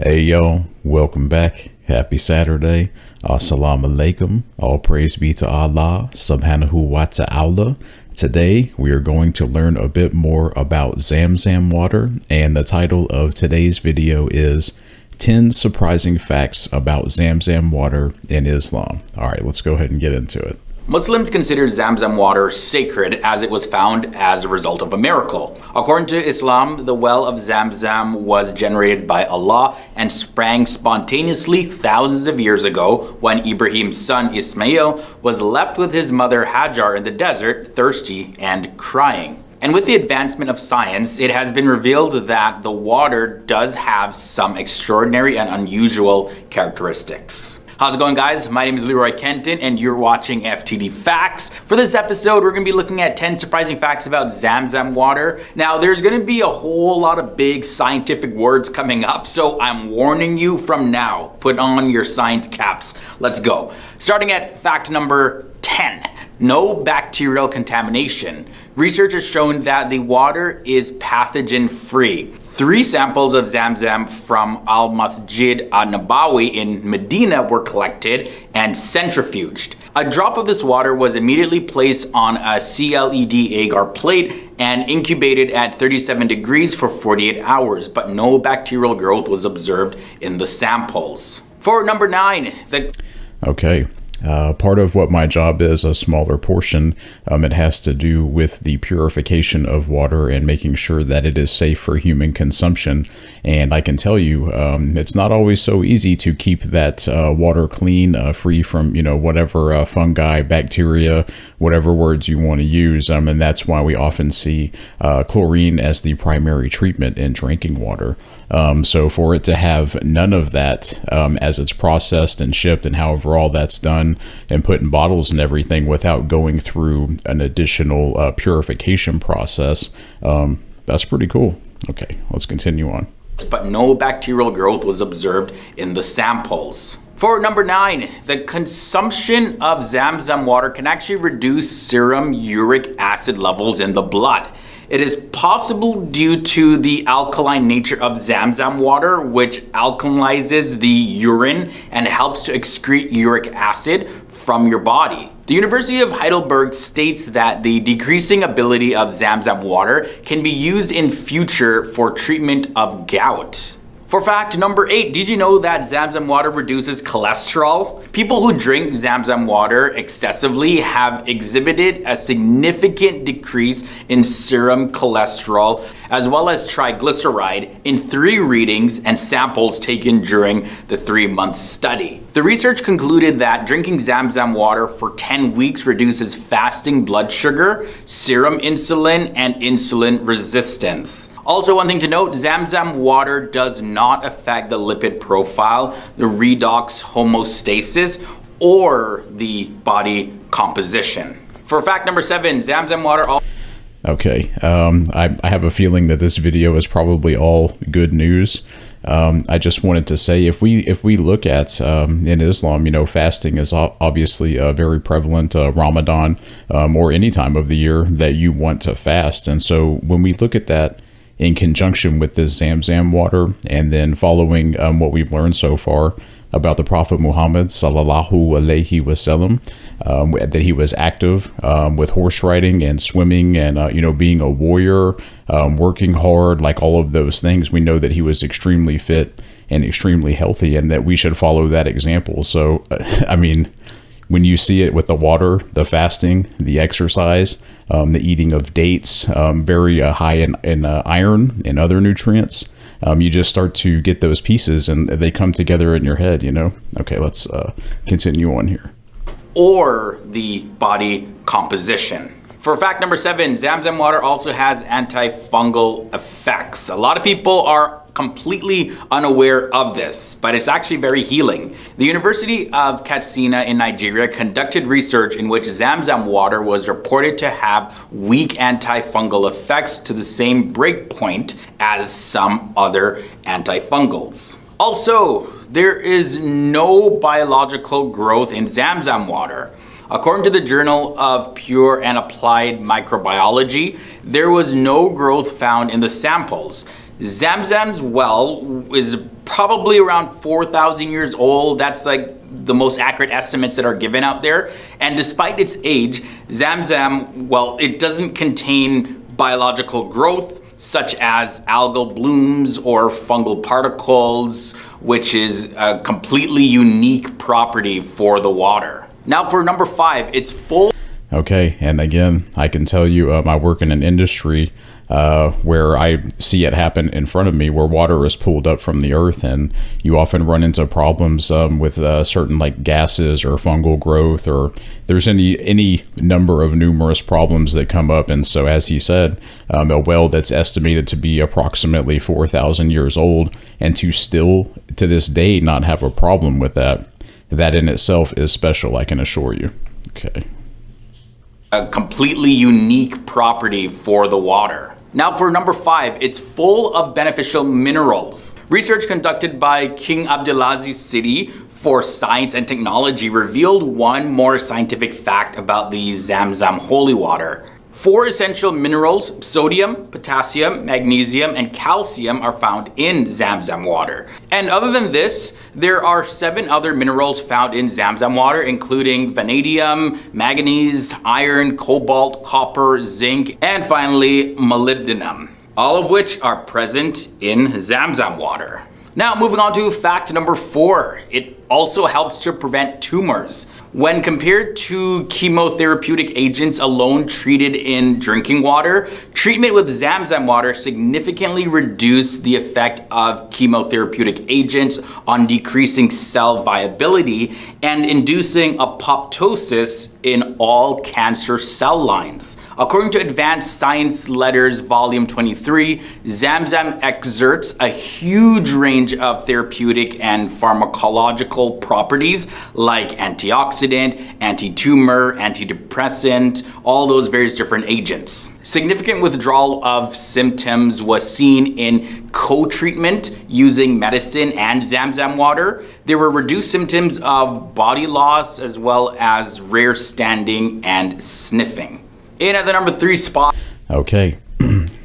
Hey yo, welcome back. Happy Saturday. Assalamu alaikum. All praise be to Allah subhanahu wa ta'ala. Today we are going to learn a bit more about Zam Zam water, and the title of today's video is 10 surprising facts about Zam Zam water in Islam. All right, let's go ahead and get into it. Muslims consider Zam Zam water sacred as it was found as a result of a miracle. According to Islam, the well of Zam Zam was generated by Allah and sprang spontaneously thousands of years ago when Ibrahim's son Ismail was left with his mother Hajar in the desert, thirsty and crying. And with the advancement of science, it has been revealed that the water does have some extraordinary and unusual characteristics. How's it going, guys? My name is Leroy Kenton and you're watching FTD Facts. For this episode, we're going to be looking at 10 surprising facts about Zam Zam water. Now, there's going to be a whole lot of big scientific words coming up, so I'm warning you from now. Put on your science caps. Let's go. Starting at fact number 10. No bacterial contamination. Research has shown that the water is pathogen-free. 3 samples of Zam Zam from al-Masjid al-Nabawi in Medina were collected and centrifuged. A drop of this water was immediately placed on a CLED agar plate and incubated at 37 degrees for 48 hours, but no bacterial growth was observed in the samples. For number 9, Okay. Part of what my job is, a smaller portion, it has to do with the purification of water and making sure that it is safe for human consumption. And I can tell you, it's not always so easy to keep that water clean, free from, whatever fungi, bacteria, whatever words you want to use. And that's why we often see chlorine as the primary treatment in drinking water. So for it to have none of that as it's processed and shipped and however all that's done and put in bottles and everything without going through an additional purification process, that's pretty cool. Okay, let's continue on. But no bacterial growth was observed in the samples. For number 9, the consumption of Zam Zam water can actually reduce serum uric acid levels in the blood. It is possible due to the alkaline nature of Zam Zam water, which alkalizes the urine and helps to excrete uric acid from your body. The University of Heidelberg states that the decreasing ability of Zam Zam water can be used in future for treatment of gout. For fact number 8, did you know that Zam Zam water reduces cholesterol? People who drink Zam Zam water excessively have exhibited a significant decrease in serum cholesterol as well as triglyceride in 3 readings and samples taken during the 3-month study. The research concluded that drinking Zam Zam water for 10 weeks reduces fasting blood sugar, serum insulin, and insulin resistance. Also, one thing to note, Zam Zam water does not affect the lipid profile, the redox homeostasis, or the body composition. For fact number 7, Zam Zam water Okay, I have a feeling that this video is probably all good news. I just wanted to say, if we look at in Islam, fasting is obviously very prevalent. Ramadan or any time of the year that you want to fast, and so when we look at that in conjunction with this Zam Zam water, and then following what we've learned so far about the Prophet Muhammad sallallahu alaihi wasallam, that he was active with horse riding and swimming and being a warrior, working hard, like all of those things. We know that he was extremely fit and extremely healthy, and that we should follow that example. So I mean, when you see it with the water, the fasting, the exercise, the eating of dates, very high in iron and other nutrients, you just start to get those pieces and they come together in your head, Okay, let's continue on here. Or the body composition. For fact number 7, Zam Zam water also has antifungal effects. A lot of people are completely unaware of this, but it's actually very healing. The University of Katsina in Nigeria conducted research in which Zam Zam water was reported to have weak antifungal effects to the same breakpoint as some other antifungals. Also, there is no biological growth in Zam Zam water. According to the Journal of Pure and Applied Microbiology, there was no growth found in the samples. Zam Zam's well is probably around 4,000 years old. That's like the most accurate estimates that are given out there. And despite its age, ZamZam, well, it doesn't contain biological growth such as algal blooms or fungal particles, which is a completely unique property for the water. Now for number 5, it's full. Okay, and again, I can tell you, I work in an industry where I see it happen in front of me, where water is pulled up from the earth, and you often run into problems with certain like gases or fungal growth, or there's any number of numerous problems that come up. And so, as he said, a well that's estimated to be approximately 4,000 years old, and to still to this day not have a problem with that in itself is special, I can assure you. Okay. A completely unique property for the water. Now for number 5, it's full of beneficial minerals. Research conducted by King Abdulaziz City for Science and Technology revealed one more scientific fact about the ZamZam holy water. 4 essential minerals, sodium, potassium, magnesium, and calcium, are found in ZamZam water. And other than this, there are 7 other minerals found in ZamZam water, including vanadium, manganese, iron, cobalt, copper, zinc, and finally molybdenum, all of which are present in ZamZam water. Now moving on to fact number 4, it also helps to prevent tumors. When compared to chemotherapeutic agents alone treated in drinking water, treatment with ZamZam water significantly reduced the effect of chemotherapeutic agents on decreasing cell viability and inducing apoptosis in all cancer cell lines. According to Advanced Science Letters Volume 23, ZamZam exerts a huge range of therapeutic and pharmacological properties like antioxidant, anti-tumor, antidepressant, all those various different agents. Significant withdrawal of symptoms was seen in co-treatment using medicine and ZamZam water. There were reduced symptoms of body loss as well as rare standing and sniffing. In at the number 3 spot. Okay,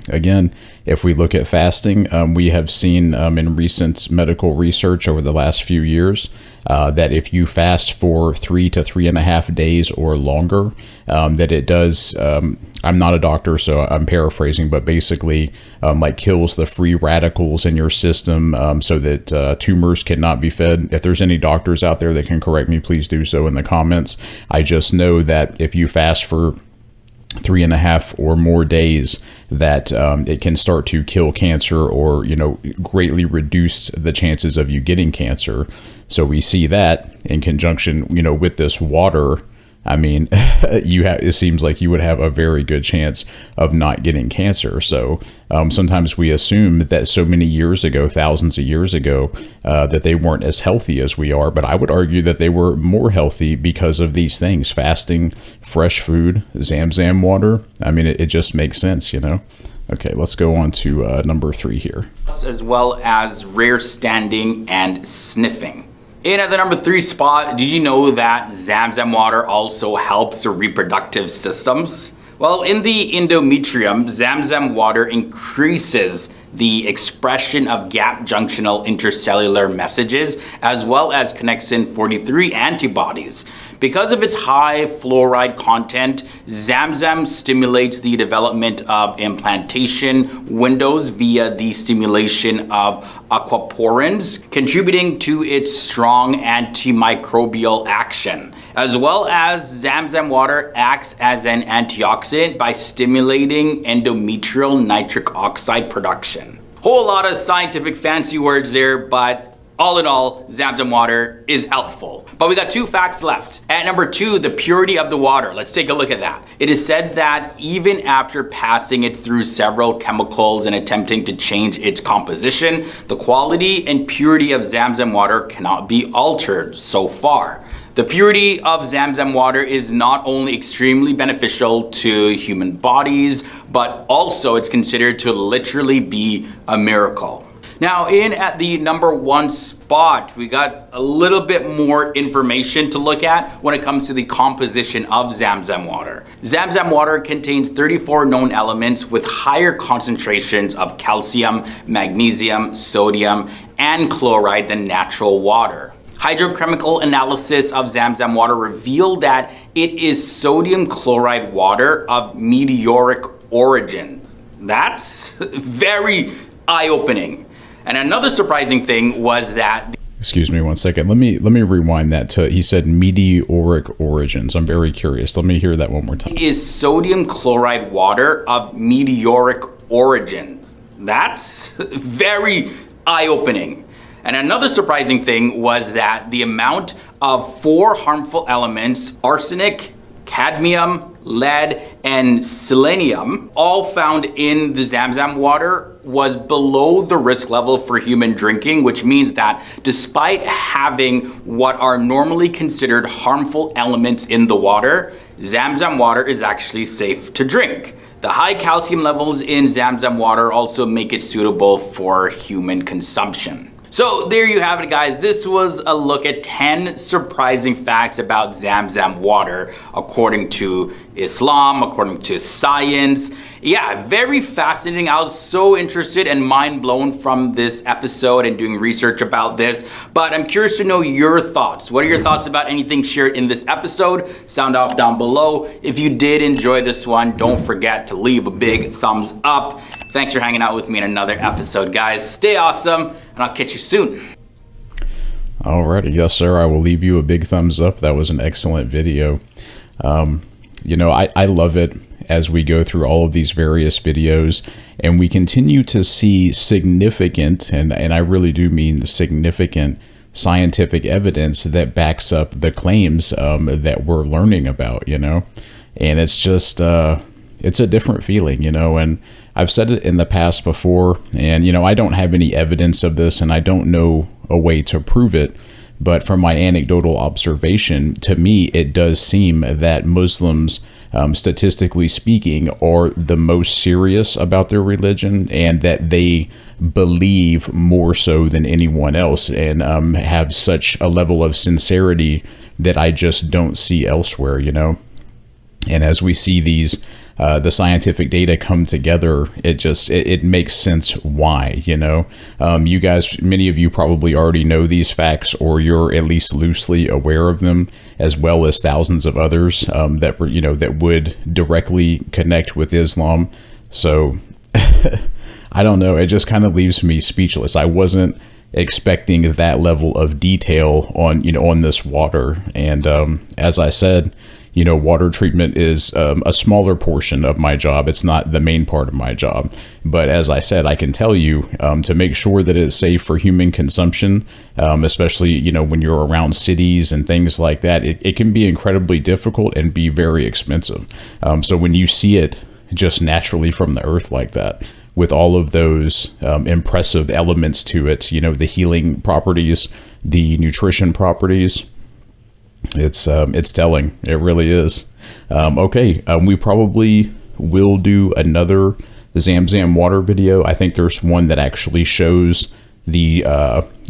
again, if we look at fasting, we have seen in recent medical research over the last few years that if you fast for 3 to 3.5 days or longer, that it does, I'm not a doctor, so I'm paraphrasing, but basically like kills the free radicals in your system so that tumors cannot be fed. If there's any doctors out there that can correct me, please do so in the comments. I just know that if you fast for 3.5 or more days, that it can start to kill cancer, or greatly reduce the chances of you getting cancer. So we see that in conjunction with this water. I mean, it seems like you would have a very good chance of not getting cancer. So sometimes we assume that so many years ago, thousands of years ago, that they weren't as healthy as we are. But I would argue that they were more healthy because of these things: fasting, fresh food, ZamZam water. I mean, it just makes sense, Okay, let's go on to number 3 here. As well as rare standing and sniffing. In at the number 3 spot, did you know that ZamZam water also helps the reproductive systems? Well, in the endometrium, ZamZam water increases the expression of gap junctional intercellular messages, as well as connexin 43 antibodies. Because of its high fluoride content, ZamZam stimulates the development of implantation windows via the stimulation of aquaporins, contributing to its strong antimicrobial action. As well as ZamZam water acts as an antioxidant by stimulating endometrial nitric oxide production. Whole lot of scientific fancy words there, but all in all, ZamZam water is helpful. But we got 2 facts left. At number 2, the purity of the water. Let's take a look at that. It is said that even after passing it through several chemicals and attempting to change its composition, the quality and purity of ZamZam water cannot be altered so far. The purity of ZamZam water is not only extremely beneficial to human bodies, but also it's considered to literally be a miracle. Now, in at the number 1 spot, we got a little bit more information to look at when it comes to the composition of Zam Zam water. Zam Zam water contains 34 known elements with higher concentrations of calcium, magnesium, sodium, and chloride than natural water. Hydrochemical analysis of Zam Zam water revealed that it is sodium chloride water of meteoric origins. That's very eye-opening. And another surprising thing was that... Excuse me one second. Let me rewind that to, he said meteoric origins. I'm very curious. Let me hear that one more time. Is sodium chloride water of meteoric origins. That's very eye-opening. And another surprising thing was that the amount of 4 harmful elements, arsenic, cadmium, lead, and selenium, all found in the Zam Zam water, was below the risk level for human drinking, which means that despite having what are normally considered harmful elements in the water, Zam Zam water is actually safe to drink. The high calcium levels in Zam Zam water also make it suitable for human consumption. So there you have it, guys. This was a look at 10 surprising facts about Zam Zam water according to Islam, according to science. Yeah, very fascinating. I was so interested and mind blown from this episode and doing research about this, but I'm curious to know your thoughts. What are your thoughts about anything shared in this episode? Sound off down below. If you did enjoy this one, don't forget to leave a big thumbs up. Thanks for hanging out with me in another episode, guys. Stay awesome, and I'll catch you soon. Alrighty, yes sir, I will leave you a big thumbs up. That was an excellent video. You know, I love it as we go through all of these various videos and we continue to see significant, and I really do mean significant, scientific evidence that backs up the claims that we're learning about, you know. And it's just, it's a different feeling, you know, and I've said it in the past before, and, you know, I don't have any evidence of this and I don't know a way to prove it. But from my anecdotal observation, to me, it does seem that Muslims, statistically speaking, are the most serious about their religion, and that they believe more so than anyone else, and have such a level of sincerity that I just don't see elsewhere, you know. And as we see these, the scientific data come together, it makes sense why, you know. You guys, many of you probably already know these facts, or you're at least loosely aware of them, as well as thousands of others that were, you know, that would directly connect with Islam. So I don't know, it just kind of leaves me speechless. I wasn't expecting that level of detail on, you know, on this water. And as I said, you know, water treatment is a smaller portion of my job. It's not the main part of my job. But as I said, I can tell you to make sure that it's safe for human consumption, especially, you know, when you're around cities and things like that, it can be incredibly difficult and be very expensive. So when you see it just naturally from the earth like that, with all of those impressive elements to it, you know, the healing properties, the nutrition properties, it's telling. It really is. Okay, we probably will do another Zam Zam water video. I think there's one that actually shows the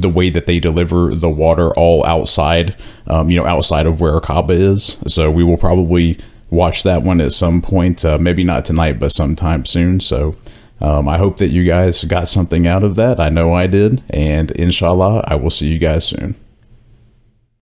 way that they deliver the water all outside, you know, outside of where Kaaba is. So we will probably watch that one at some point, maybe not tonight, but sometime soon. So I hope that you guys got something out of that. I know I did, and inshallah, I will see you guys soon.